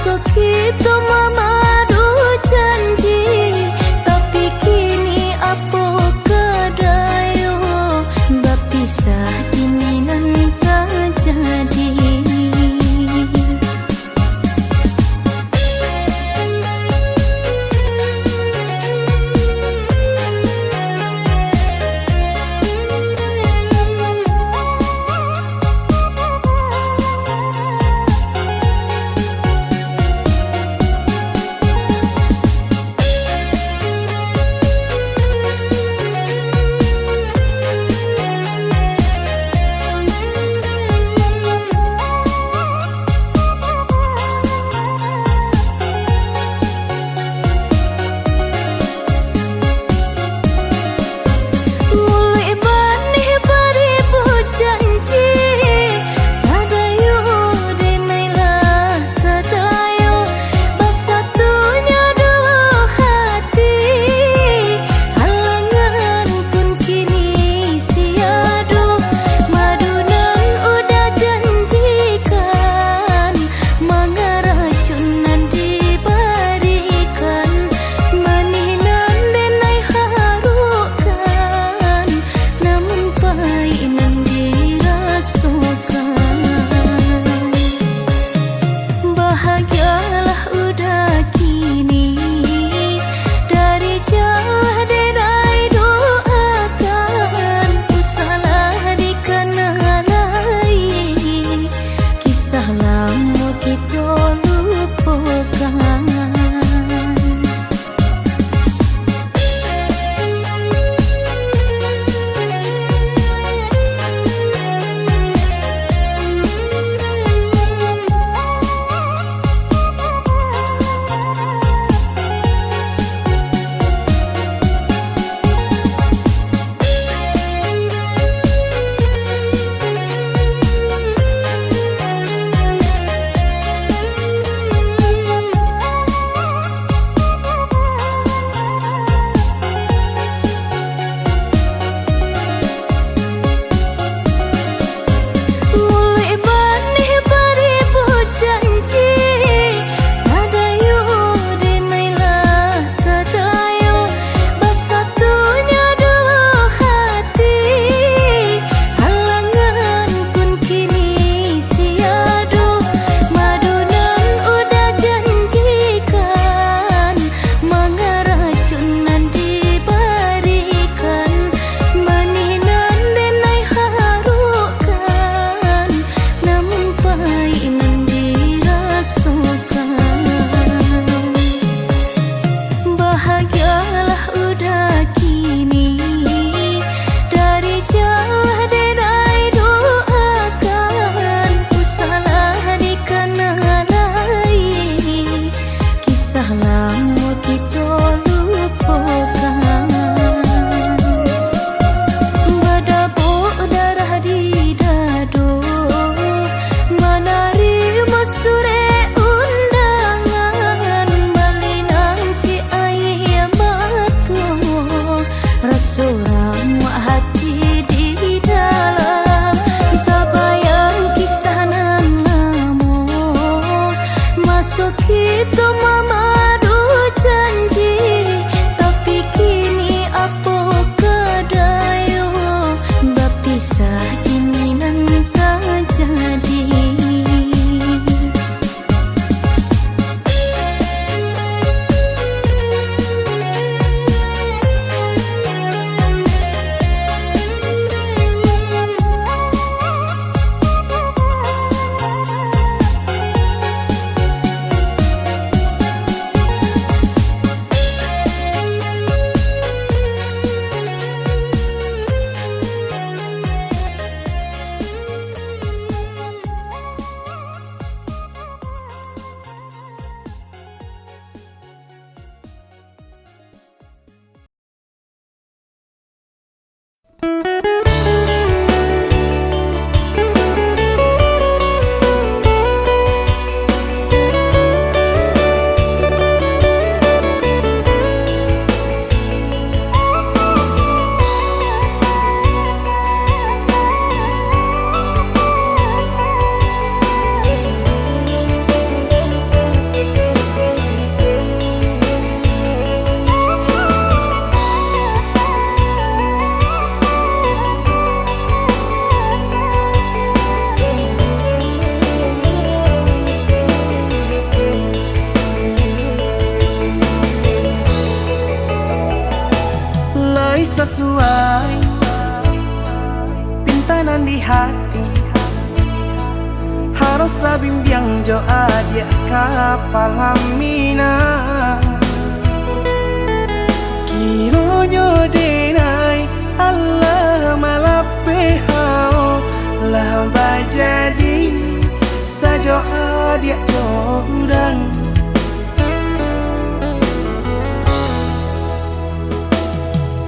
Masuk itu memadu janji, tapi kini apa kedayo, berpisah kini nan tak jadi. hati harus sabimbiang jo adia kapal hamina kironyo denai Allah malape hao lah bajadi sajo adia jo urang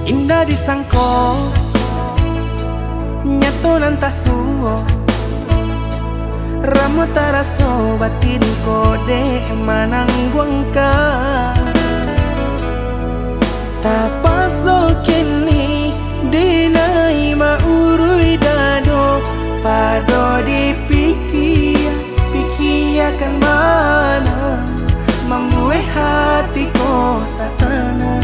indah disangko nyato nantasuo ramo taraso batin kode manang buangka tapaso kini dinai maurui dado pado dipikir pikiakan mana membuat hatiku tak tenang.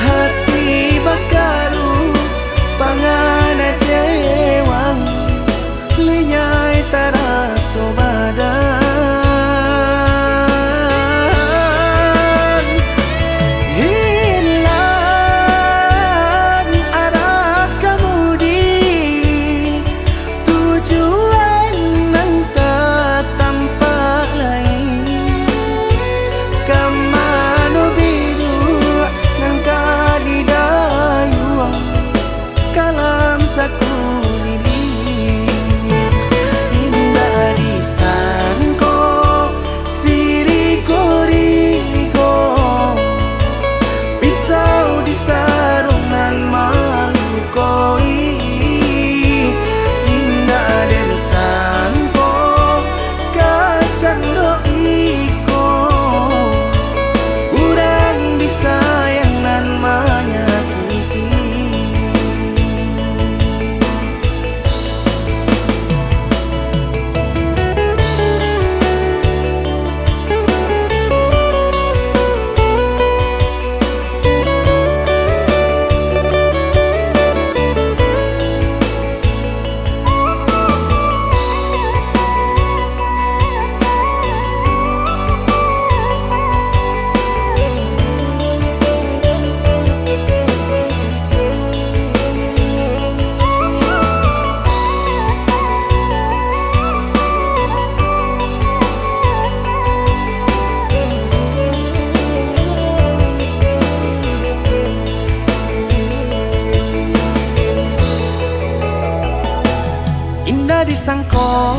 Hati bakaru pangana jewang linyai taraso badan hilang arah kemudi tujuan nang tak tampak lain kamano biru nang kadidayuang kalam saku lilir indah disangko siriko-riko pisau di sarungan malu koi indah disangko kacang doiko urang disayang nan menyakiti indah disangko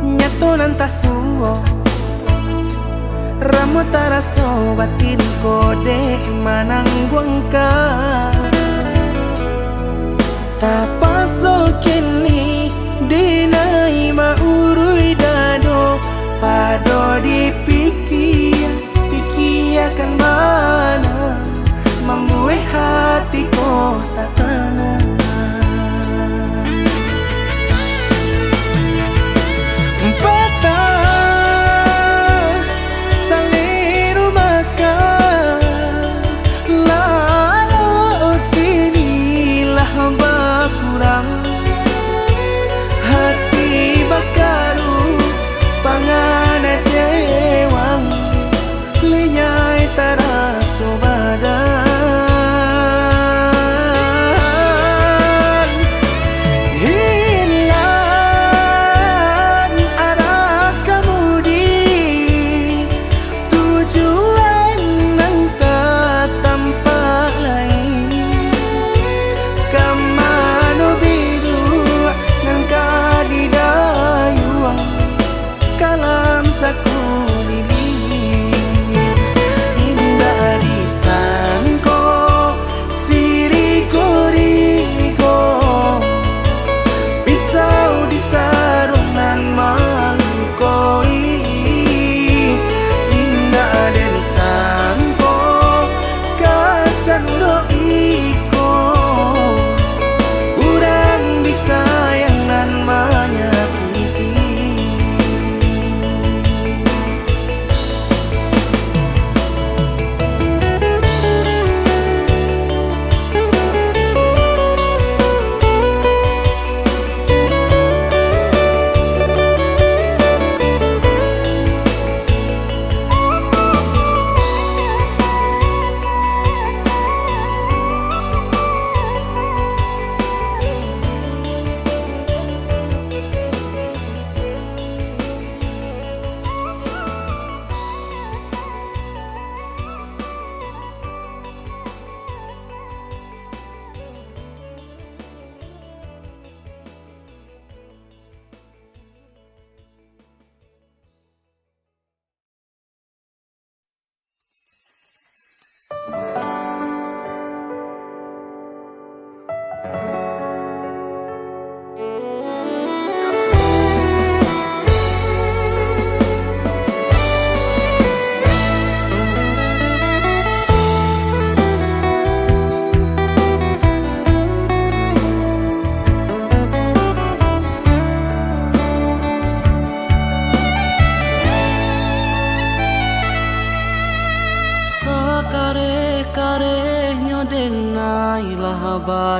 nyato nantasuo ramo taraso batin kode manang buangka tapaso kini dinai maurui dado pado dipikir pikiakan mana membuat hatiku tak tenang. Hati bakaru pangana jewang linyai taraso badan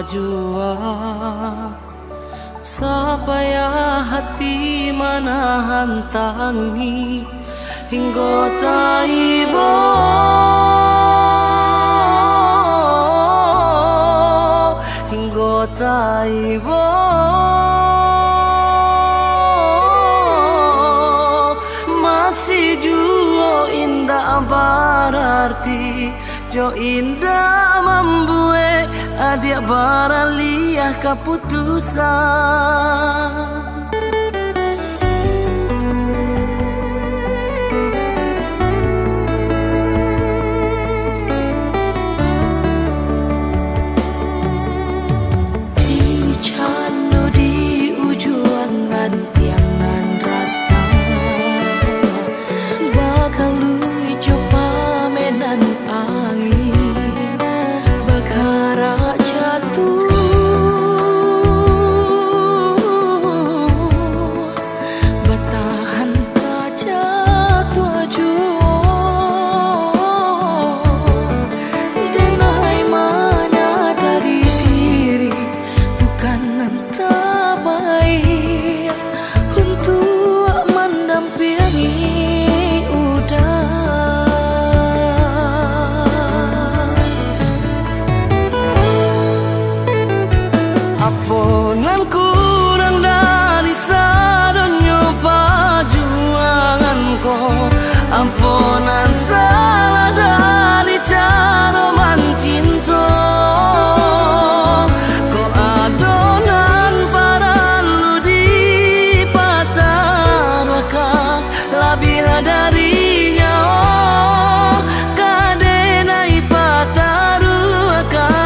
jua supaya hati manahan tangi hingga taibo hingga taibo masih jua indah berarti jo indah membuat adia baraliah keputusan. Aponan kurang dari sadonyo perjuanganku, ampunan salah dari cara mencinta. Ko adonan paralu dipatarakan lebih darinya kadenai pataruakan.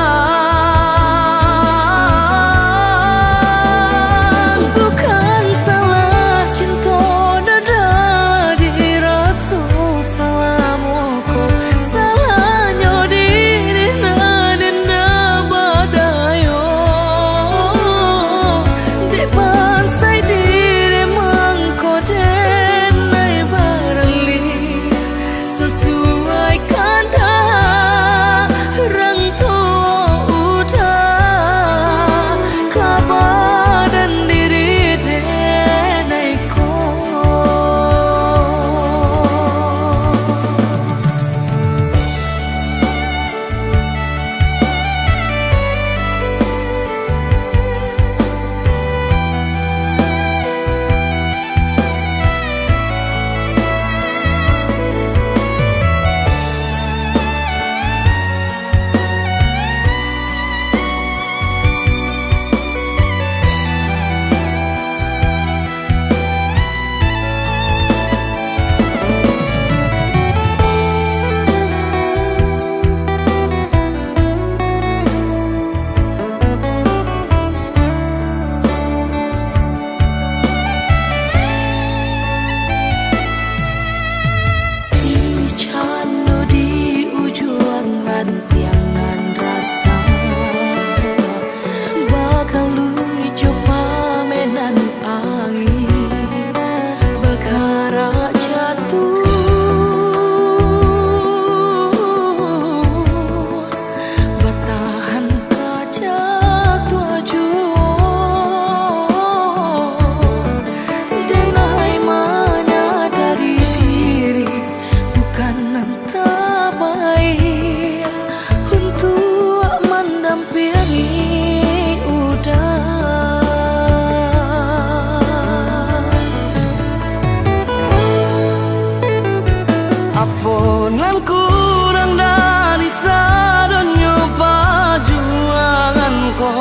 Aponan kurang dari sadonyo perjuanganku,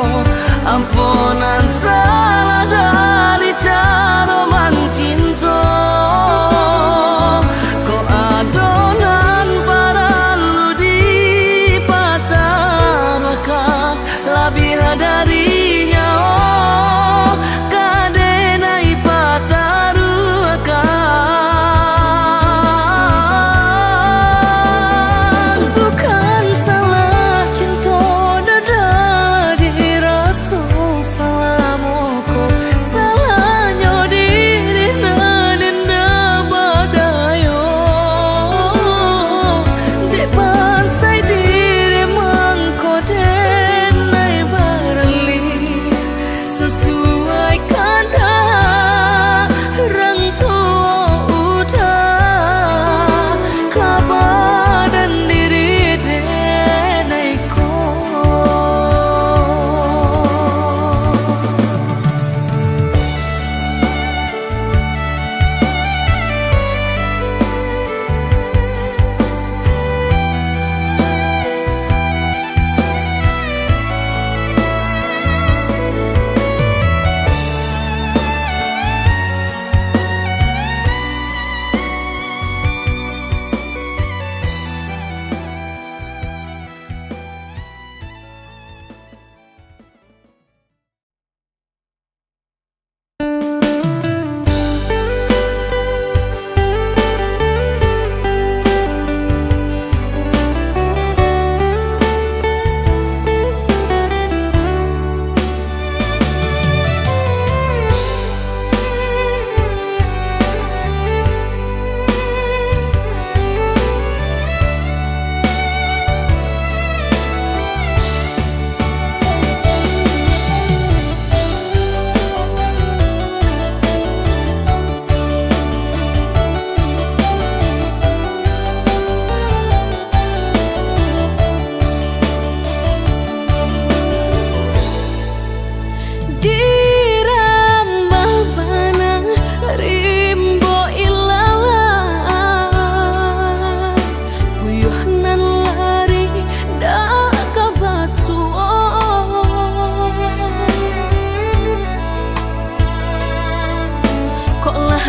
ampunan salah dari cara mencinta. Ko adonan paralu dipatarakan lebih darinya kadenai pataruakan.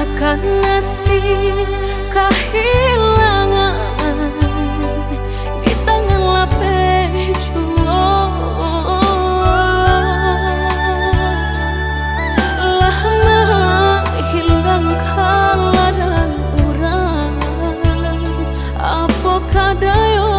akan nasib kehilangan di tangan lapeh jua. Lah hilang kala dan urang apa kadayo.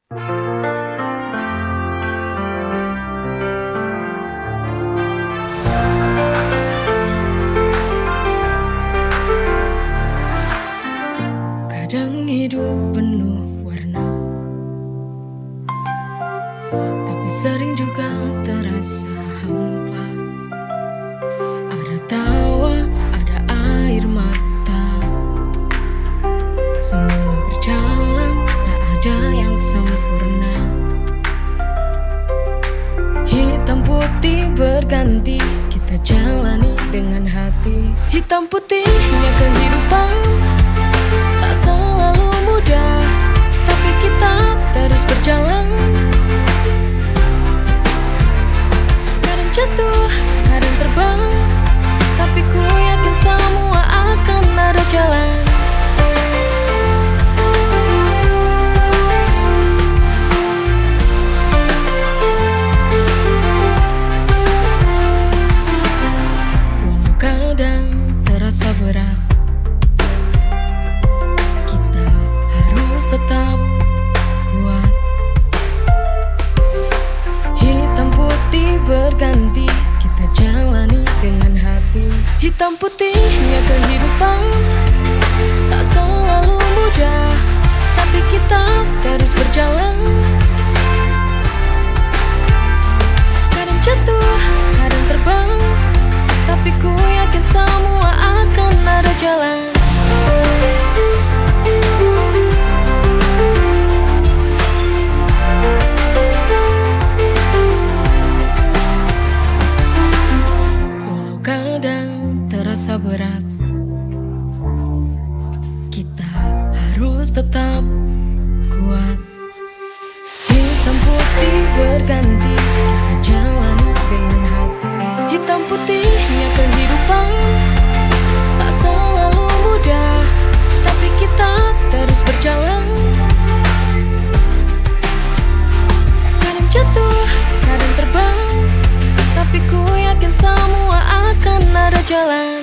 Kadang hidup penuh warna, tapi sering juga terasa hampa. Ada tawa, ada air mata, semua berjalan, tak ada yang sempurna. Hitam putih berganti, kita jalani dengan hati. Hitam putihnya kehidupan tak selalu mudah, tapi kita terus berjalan. Kadang jatuh, kadang terbang, tapi ku yakin semua akan ada jalan. Walau kadang terasa berat, tetap kuat. Hitam putih berganti, kita jalani dengan hati. Hitam putihnya kehidupan tak selalu mudah, tapi kita terus berjalan. Kadang jatuh, kadang terbang, tapi ku yakin semua akan ada jalan. Terasa berat, kita harus tetap kuat. Hitam putih berganti, kita jalani dengan hati. Hitam putihnya kehidupan tak selalu mudah, tapi kita terus berjalan. Kadang jatuh, kadang terbang, tapi ku yakin semua akan ada jalan.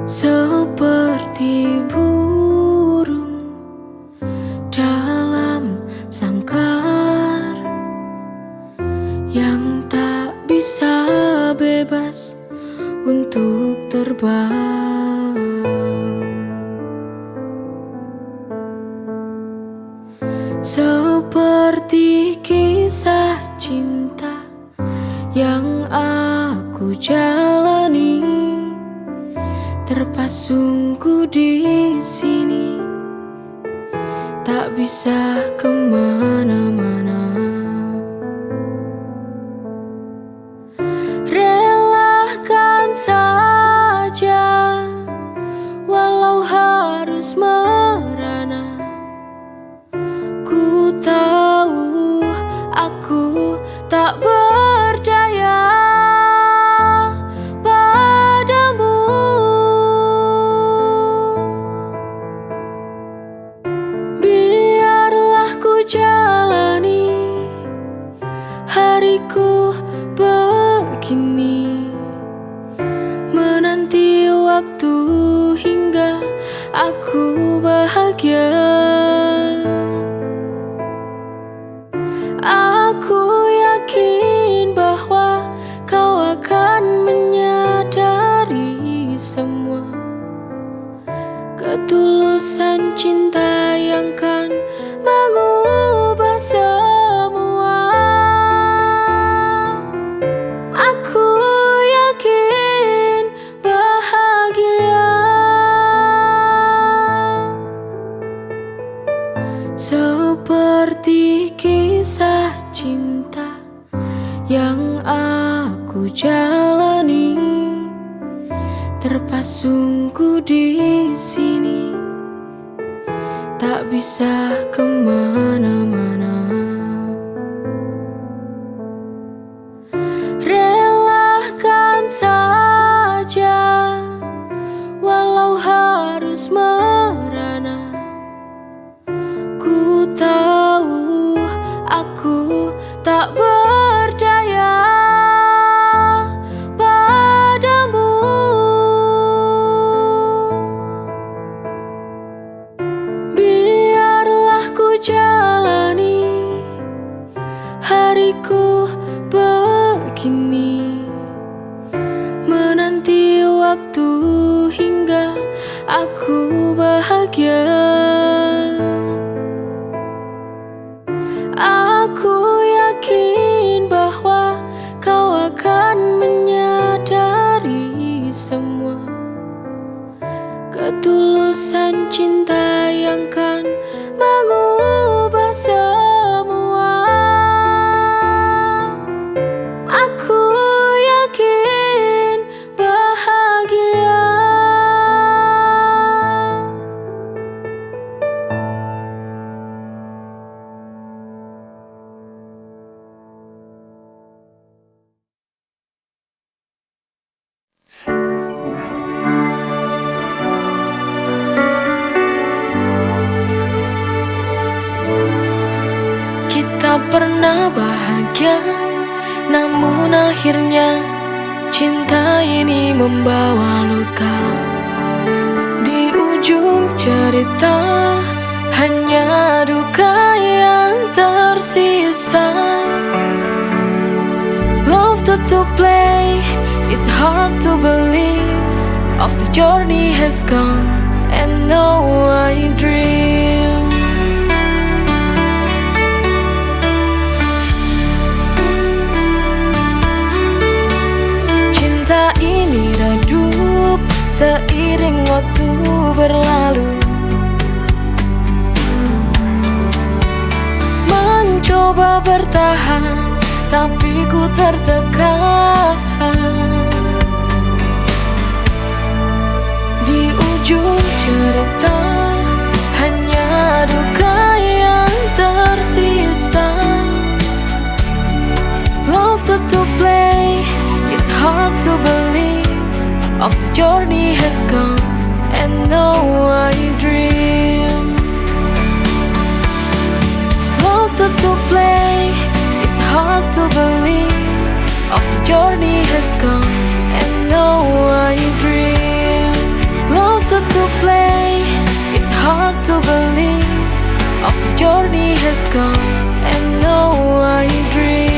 seperti burung dalam sangkar yang tak bisa bebas untuk terbang. Seperti kisah cinta yang aku jalani, terpasungku di sini, tak bisa kemana-mana. Relakan saja, walau harus merana. Ku tahu aku tak berdaya padamu. Biarlah ku jalani hariku begini, menanti waktu hingga aku bahagia. Aku yakin bahwa kau akan menyadari semua ketulusan cinta yang kan mengubah semua. Aku yakin bahagia seperti kisah cinta yang aku jalani, terpasungku di sini, tak bisa kemana-mana. Relakan saja, walau harus merana. Ku tahu aku tak berdaya padamu. Biarlah ku jalani hariku begini, menanti waktu hingga aku bahagia. Aku yakin bahwa kau akan menyadari semua ketulusan cinta yang kan mengubah semua. Aku yakin bahagia. Kita pernah bahagia, namun akhirnya cinta ini membawa luka. Di ujung cerita hanya duka yang tersisa. Love to play, it's hard to believe. Of the journey has gone, and now I dream. Cinta ini redup seiring waktu berlalu. Mencoba bertahan, tapi ku tertekan. Di ujung cerita hanya duka yang tersisa. Love to play, it's hard to believe. Of the journey has gone, and now I dream. Love to play, it's hard to believe. Of the journey has gone, and now I dream. to believe. Of the journey has gone, and now I dream.